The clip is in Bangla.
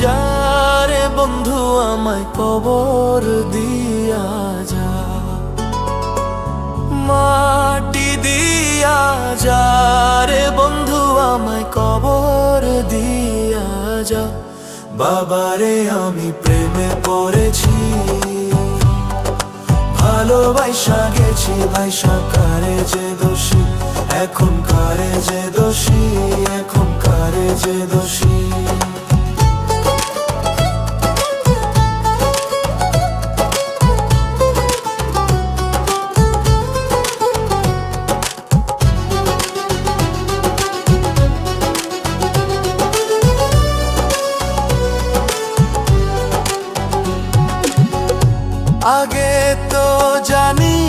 যারে বন্ধু আমায় কবর দিয়া যা, মাটি দিয়া যারে বন্ধু আমায় কবর দিয়া যা। বাবারে আমি প্রেমে পড়েছি, ভালোবাসা গেছি ভাইসা, কারে যে দোষী এখন, কারে যে দোষী এখন, কারে যে দোষী। আগে তো জানি